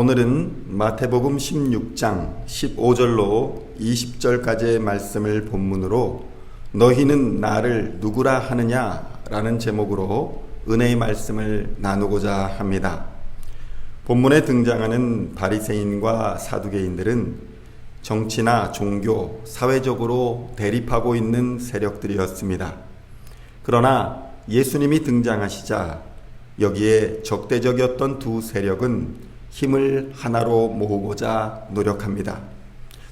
오늘은 마태복음 16장 15절로 20절까지의 말씀을 본문으로 너희는 나를 누구라 하느냐 라는 제목으로 은혜의 말씀을 나누고자 합니다. 본문에 등장하는 바리새인과 사두개인들은 정치나 종교, 사회적으로 대립하고 있는 세력들이었습니다. 그러나 예수님이 등장하시자 여기에 적대적이었던 두 세력은 힘을 하나로 모으고자 노력합니다.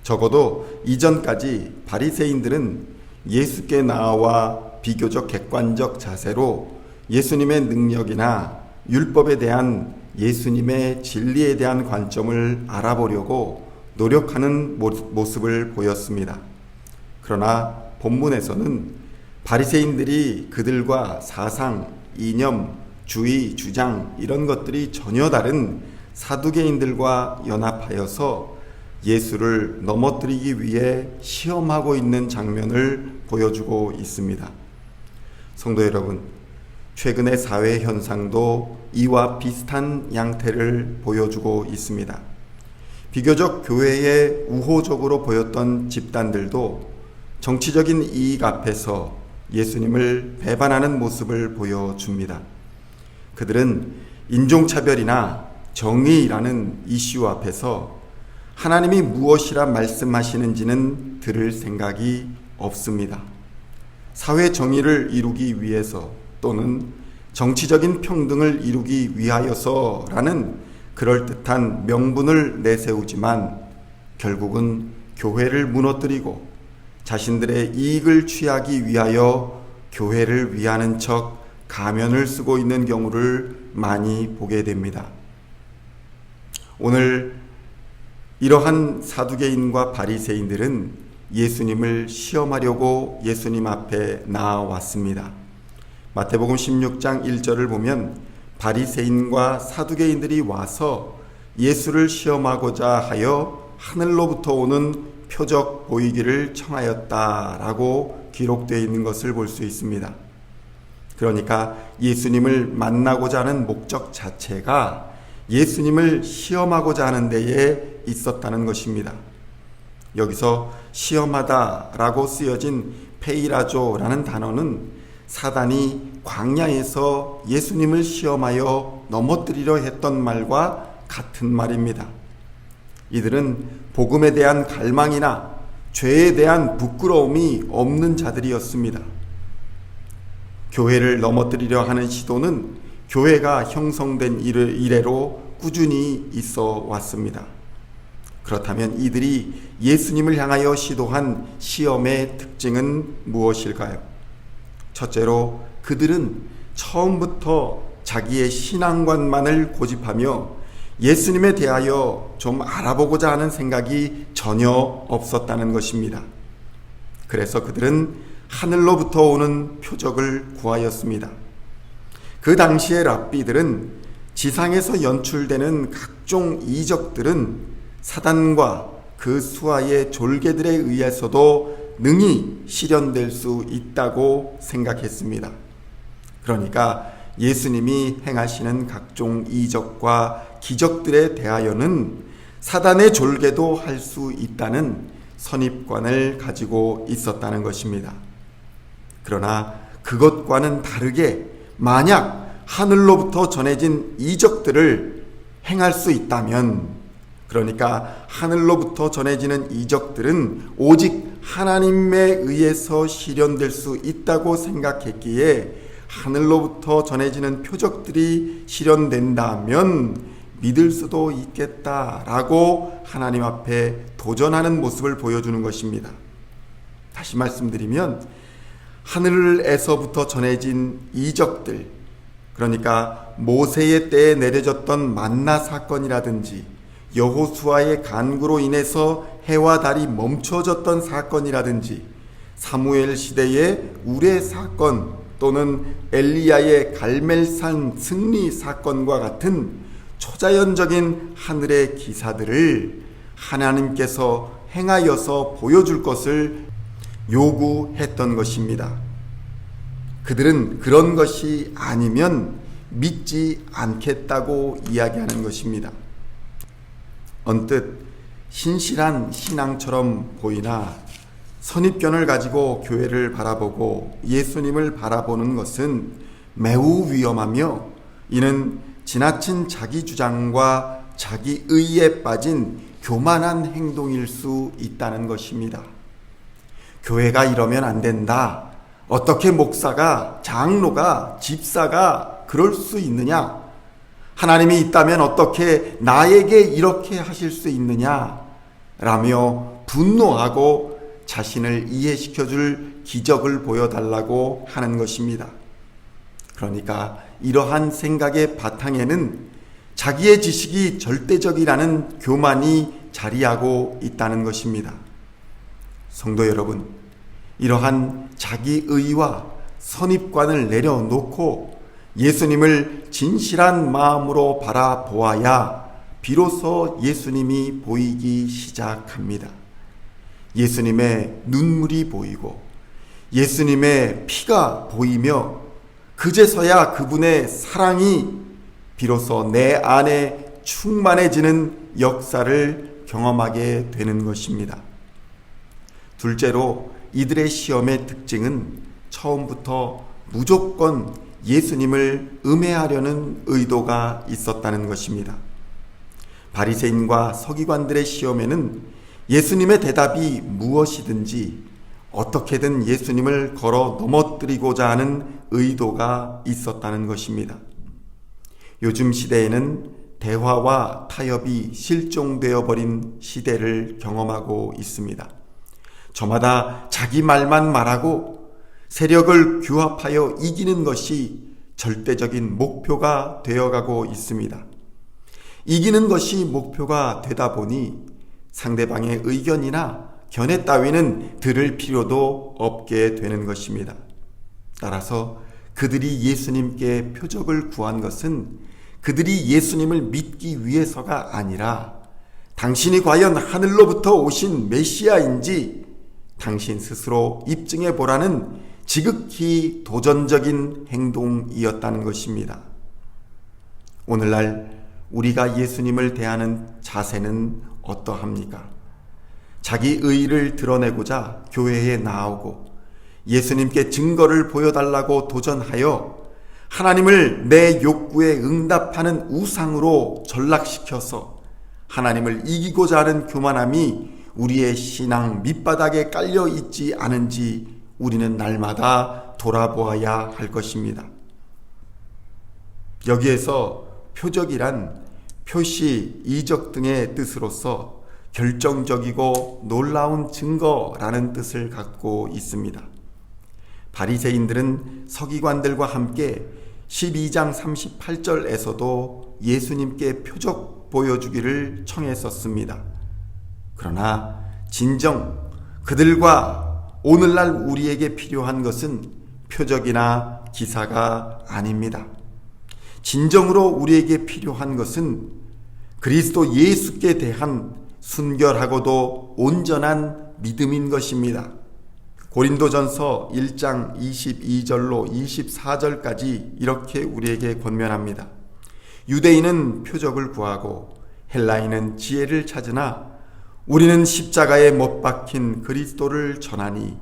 적어도 이전까지 바리새인들은 예수께 나와 비교적 객관적 자세로 예수님의 능력이나 율법에 대한 예수님의 진리에 대한 관점을 알아보려고 노력하는 모습을 보였습니다. 그러나 본문에서는 바리새인들이 그들과 사상, 이념, 주의, 주장 이런 것들이 전혀 다른 사두개인들과 연합하여서 예수를 넘어뜨리기 위해 시험하고 있는 장면을 보여주고 있습니다. 성도 여러분, 최근의 사회 현상도 이와 비슷한 양태를 보여주고 있습니다. 비교적 교회에 우호적으로 보였던 집단들도 정치적인 이익 앞에서 예수님을 배반하는 모습을 보여줍니다. 그들은 인종차별이나 정의라는 이슈 앞에서 하나님이 무엇이라 말씀하시는지는 들을 생각이 없습니다. 사회 정의를 이루기 위해서 또는 정치적인 평등을 이루기 위하여서라는 그럴듯한 명분을 내세우지만 결국은 교회를 무너뜨리고 자신들의 이익을 취하기 위하여 교회를 위하는 척 가면을 쓰고 있는 경우를 많이 보게 됩니다. 오늘 이러한 사두개인과 바리새인들은 예수님을 시험하려고 예수님 앞에 나아왔습니다. 마태복음 16장 1절을 보면 바리새인과 사두개인들이 와서 예수를 시험하고자 하여 하늘로부터 오는 표적 보이기를 청하였다라고 기록되어 있는 것을 볼 수 있습니다. 그러니까 예수님을 만나고자 하는 목적 자체가 예수님을 시험하고자 하는 데에 있었다는 것입니다. 여기서 시험하다라고 쓰여진 페이라조라는 단어는 사단이 광야에서 예수님을 시험하여 넘어뜨리려 했던 말과 같은 말입니다. 이들은 복음에 대한 갈망이나 죄에 대한 부끄러움이 없는 자들이었습니다. 교회를 넘어뜨리려 하는 시도는 교회가 형성된 이래로 꾸준히 있어 왔습니다. 그렇다면 이들이 예수님을 향하여 시도한 시험의 특징은 무엇일까요? 첫째로 그들은 처음부터 자기의 신앙관만을 고집하며 예수님에 대하여 좀 알아보고자 하는 생각이 전혀 없었다는 것입니다. 그래서 그들은 하늘로부터 오는 표적을 구하였습니다. 그 당시의 랍비들은 지상에서 연출되는 각종 이적들은 사단과 그 수하의 졸개들에 의해서도 능히 실현될 수 있다고 생각했습니다. 그러니까 예수님이 행하시는 각종 이적과 기적들에 대하여는 사단의 졸개도 할 수 있다는 선입관을 가지고 있었다는 것입니다. 그러나 그것과는 다르게 만약 하늘로부터 전해진 이적들을 행할 수 있다면, 그러니까 하늘로부터 전해지는 이적들은 오직 하나님에 의해서 실현될 수 있다고 생각했기에 하늘로부터 전해지는 표적들이 실현된다면 믿을 수도 있겠다라고 하나님 앞에 도전하는 모습을 보여주는 것입니다. 다시 말씀드리면 하늘에서부터 전해진 이적들, 그러니까 모세의 때에 내려졌던 만나 사건이라든지 여호수아의 간구로 인해서 해와 달이 멈춰졌던 사건이라든지 사무엘 시대의 우레 사건 또는 엘리야의 갈멜산 승리 사건과 같은 초자연적인 하늘의 기사들을 하나님께서 행하여서 보여줄 것을 요구했던 것입니다. 그들은 그런 것이 아니면 믿지 않겠다고 이야기하는 것입니다. 언뜻 신실한 신앙처럼 보이나 선입견을 가지고 교회를 바라보고 예수님을 바라보는 것은 매우 위험하며, 이는 지나친 자기 주장과 자기 의에 빠진 교만한 행동일 수 있다는 것입니다. 교회가 이러면 안 된다. 어떻게 목사가, 장로가, 집사가 그럴 수 있느냐? 하나님이 있다면 어떻게 나에게 이렇게 하실 수 있느냐? 라며 분노하고 자신을 이해시켜줄 기적을 보여달라고 하는 것입니다. 그러니까 이러한 생각의 바탕에는 자기의 지식이 절대적이라는 교만이 자리하고 있다는 것입니다. 성도 여러분, 이러한 자기의와 선입관을 내려놓고 예수님을 진실한 마음으로 바라보아야 비로소 예수님이 보이기 시작합니다. 예수님의 눈물이 보이고 예수님의 피가 보이며 그제서야 그분의 사랑이 비로소 내 안에 충만해지는 역사를 경험하게 되는 것입니다. 둘째로 이들의 시험의 특징은 처음부터 무조건 예수님을 음해하려는 의도가 있었다는 것입니다. 바리새인과 서기관들의 시험에는 예수님의 대답이 무엇이든지 어떻게든 예수님을 걸어 넘어뜨리고자 하는 의도가 있었다는 것입니다. 요즘 시대에는 대화와 타협이 실종되어 버린 시대를 경험하고 있습니다. 저마다 자기 말만 말하고 세력을 규합하여 이기는 것이 절대적인 목표가 되어가고 있습니다. 이기는 것이 목표가 되다 보니 상대방의 의견이나 견해 따위는 들을 필요도 없게 되는 것입니다. 따라서 그들이 예수님께 표적을 구한 것은 그들이 예수님을 믿기 위해서가 아니라 당신이 과연 하늘로부터 오신 메시아인지 당신 스스로 입증해 보라는 지극히 도전적인 행동이었다는 것입니다. 오늘날 우리가 예수님을 대하는 자세는 어떠합니까? 자기 의의를 드러내고자 교회에 나오고 예수님께 증거를 보여달라고 도전하여 하나님을 내 욕구에 응답하는 우상으로 전락시켜서 하나님을 이기고자 하는 교만함이 우리의 신앙 밑바닥에 깔려 있지 않은지 우리는 날마다 돌아보아야 할 것입니다. 여기에서 표적이란 표시, 이적 등의 뜻으로서 결정적이고 놀라운 증거라는 뜻을 갖고 있습니다. 바리새인들은 서기관들과 함께 12장 38절에서도 예수님께 표적 보여주기를 청했었습니다. 그러나 진정 그들과 오늘날 우리에게 필요한 것은 표적이나 기사가 아닙니다. 진정으로 우리에게 필요한 것은 그리스도 예수께 대한 순결하고도 온전한 믿음인 것입니다. 고린도전서 1장 22절로 24절까지 이렇게 우리에게 권면합니다. 유대인은 표적을 구하고 헬라인은 지혜를 찾으나 우리는 십자가에 못 박힌 그리스도를 전하니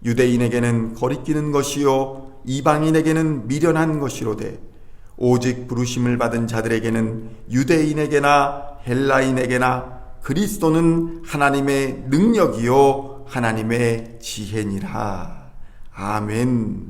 유대인에게는 거리끼는 것이요 이방인에게는 미련한 것이로되 오직 부르심을 받은 자들에게는 유대인에게나 헬라인에게나 그리스도는 하나님의 능력이요 하나님의 지혜니라. 아멘.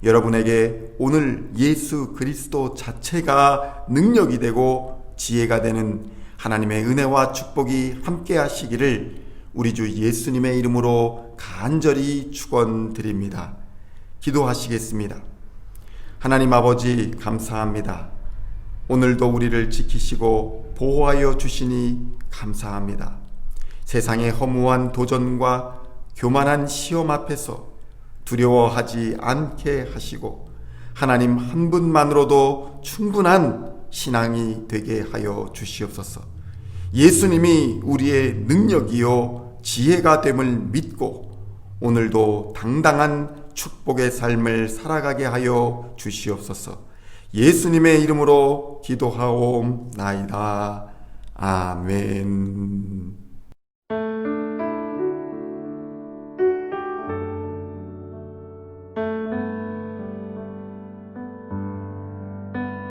여러분에게 오늘 예수 그리스도 자체가 능력이 되고 지혜가 되는 하나님의 은혜와 축복이 함께 하시기를 우리 주 예수님의 이름으로 간절히 축원드립니다. 기도하시겠습니다. 하나님 아버지 감사합니다. 오늘도 우리를 지키시고 보호하여 주시니 감사합니다. 세상의 허무한 도전과 교만한 시험 앞에서 두려워하지 않게 하시고 하나님 한 분만으로도 충분한 신앙이 되게 하여 주시옵소서. 예수님이 우리의 능력이요 지혜가 됨을 믿고 오늘도 당당한 축복의 삶을 살아가게 하여 주시옵소서. 예수님의 이름으로 기도하옵나이다. 아멘.